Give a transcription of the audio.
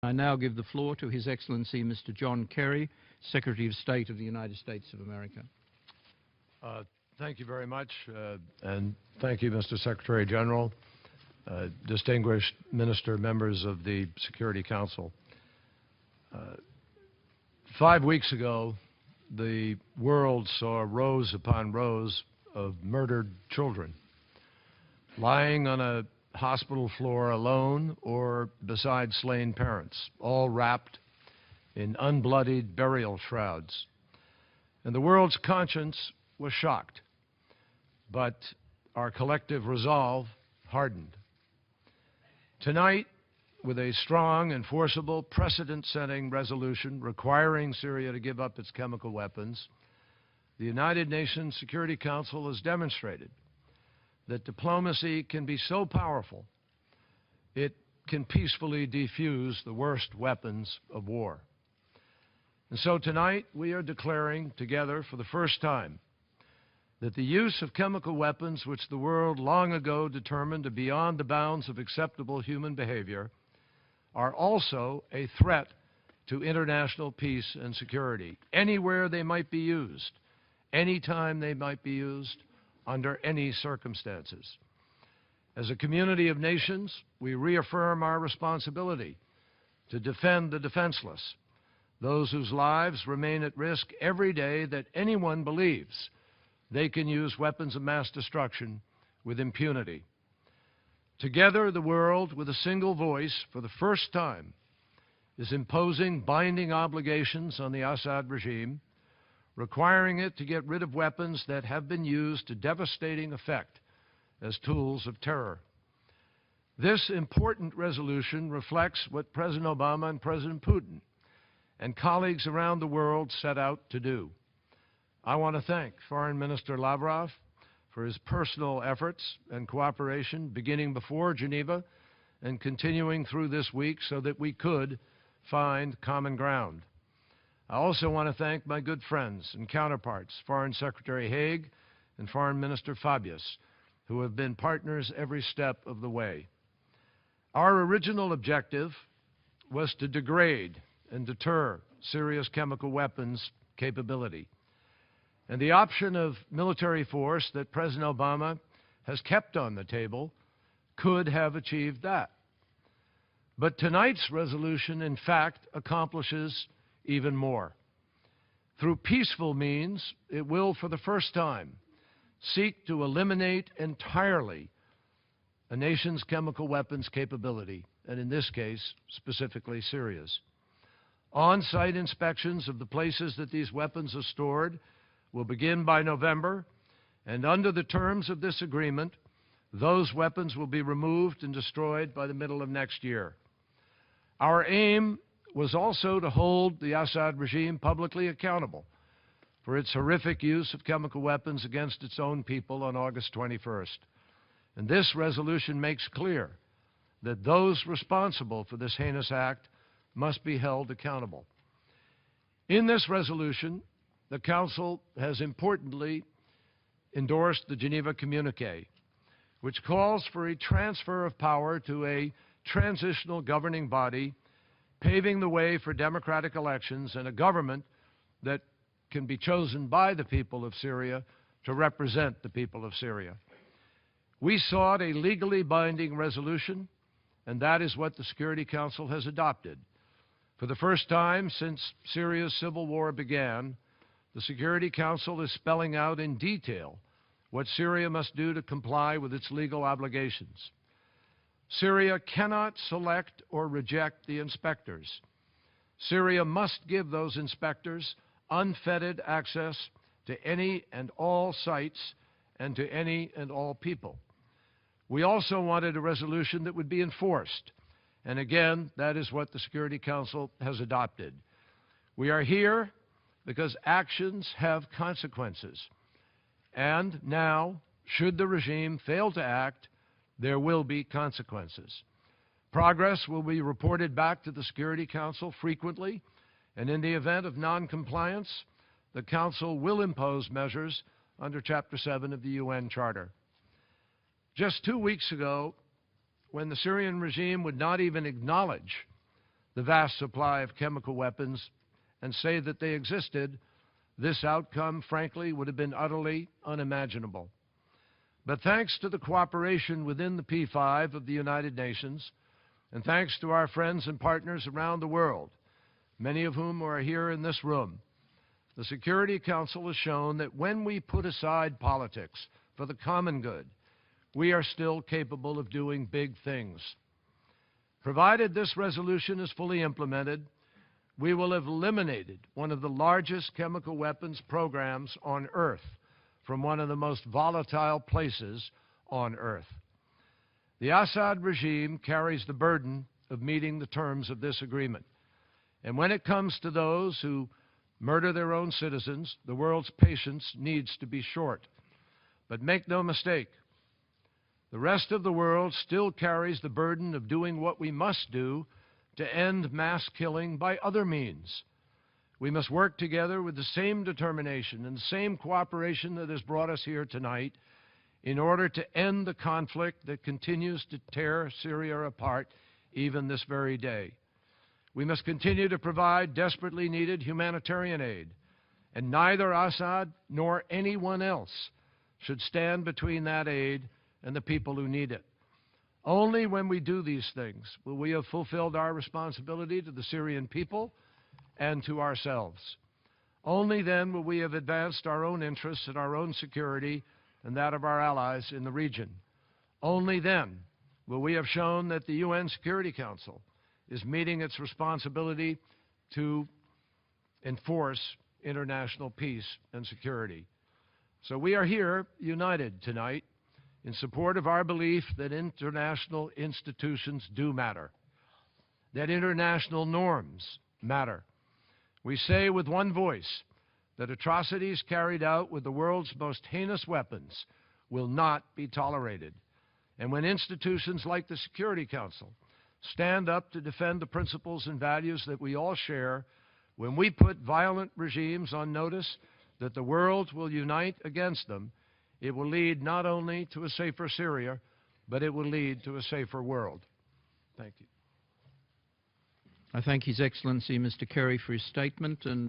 I now give the floor to His Excellency Mr. John Kerry, Secretary of State of the United States of America. Thank you very much, and thank you, Mr. Secretary General, distinguished minister, members of the Security Council. 5 weeks ago, the world saw rows upon rows of murdered children lying on a hospital floor alone or beside slain parents, all wrapped in unbloodied burial shrouds. And the world's conscience was shocked, but our collective resolve hardened. Tonight, with a strong, enforceable, precedent-setting resolution requiring Syria to give up its chemical weapons, the United Nations Security Council has demonstrated that diplomacy can be so powerful it can peacefully defuse the worst weapons of war. And so tonight we are declaring together for the first time that the use of chemical weapons, which the world long ago determined are beyond the bounds of acceptable human behavior, are also a threat to international peace and security, anywhere they might be used, anytime they might be used, under any circumstances. As a community of nations, we reaffirm our responsibility to defend the defenseless, those whose lives remain at risk every day that anyone believes they can use weapons of mass destruction with impunity. Together, the world, with a single voice, for the first time, is imposing binding obligations on the Assad regime, requiring it to get rid of weapons that have been used to devastating effect as tools of terror. This important resolution reflects what President Obama and President Putin and colleagues around the world set out to do. I want to thank Foreign Minister Lavrov for his personal efforts and cooperation beginning before Geneva and continuing through this week so that we could find common ground. I also want to thank my good friends and counterparts, Foreign Secretary Haig and Foreign Minister Fabius, who have been partners every step of the way. Our original objective was to degrade and deter Syria's chemical weapons capability. And the option of military force that President Obama has kept on the table could have achieved that. But tonight's resolution, in fact, accomplishes even more. Through peaceful means, it will, for the first time, seek to eliminate entirely a nation's chemical weapons capability, and in this case, specifically Syria's. On-site inspections of the places that these weapons are stored will begin by November, and under the terms of this agreement, those weapons will be removed and destroyed by the middle of next year. Our aim was also to hold the Assad regime publicly accountable for its horrific use of chemical weapons against its own people on August 21st. And this resolution makes clear that those responsible for this heinous act must be held accountable. In this resolution, the Council has importantly endorsed the Geneva Communique, which calls for a transfer of power to a transitional governing body, paving the way for democratic elections and a government that can be chosen by the people of Syria to represent the people of Syria. We sought a legally binding resolution, and that is what the Security Council has adopted. For the first time since Syria's civil war began, the Security Council is spelling out in detail what Syria must do to comply with its legal obligations. Syria cannot select or reject the inspectors. Syria must give those inspectors unfettered access to any and all sites and to any and all people. We also wanted a resolution that would be enforced, and again, that is what the Security Council has adopted. We are here because actions have consequences, and now, should the regime fail to act, there will be consequences. Progress will be reported back to the Security Council frequently, and in the event of noncompliance, the Council will impose measures under Chapter 7 of the UN Charter. Just 2 weeks ago, when the Syrian regime would not even acknowledge the vast supply of chemical weapons and say that they existed, this outcome, frankly, would have been utterly unimaginable. But thanks to the cooperation within the P5 of the United Nations, and thanks to our friends and partners around the world, many of whom are here in this room, the Security Council has shown that when we put aside politics for the common good, we are still capable of doing big things. Provided this resolution is fully implemented, we will have eliminated one of the largest chemical weapons programs on Earth from one of the most volatile places on Earth. The Assad regime carries the burden of meeting the terms of this agreement. And when it comes to those who murder their own citizens, the world's patience needs to be short. But make no mistake, the rest of the world still carries the burden of doing what we must do to end mass killing by other means. We must work together with the same determination and the same cooperation that has brought us here tonight in order to end the conflict that continues to tear Syria apart even this very day. We must continue to provide desperately needed humanitarian aid, and neither Assad nor anyone else should stand between that aid and the people who need it. Only when we do these things will we have fulfilled our responsibility to the Syrian people and to ourselves. Only then will we have advanced our own interests and our own security and that of our allies in the region. Only then will we have shown that the UN Security Council is meeting its responsibility to enforce international peace and security. So we are here united tonight in support of our belief that international institutions do matter, that international norms matter. We say with one voice that atrocities carried out with the world's most heinous weapons will not be tolerated. And when institutions like the Security Council stand up to defend the principles and values that we all share, when we put violent regimes on notice that the world will unite against them, it will lead not only to a safer Syria, but it will lead to a safer world. Thank you. I thank His Excellency Mr. Kerry for his statement. And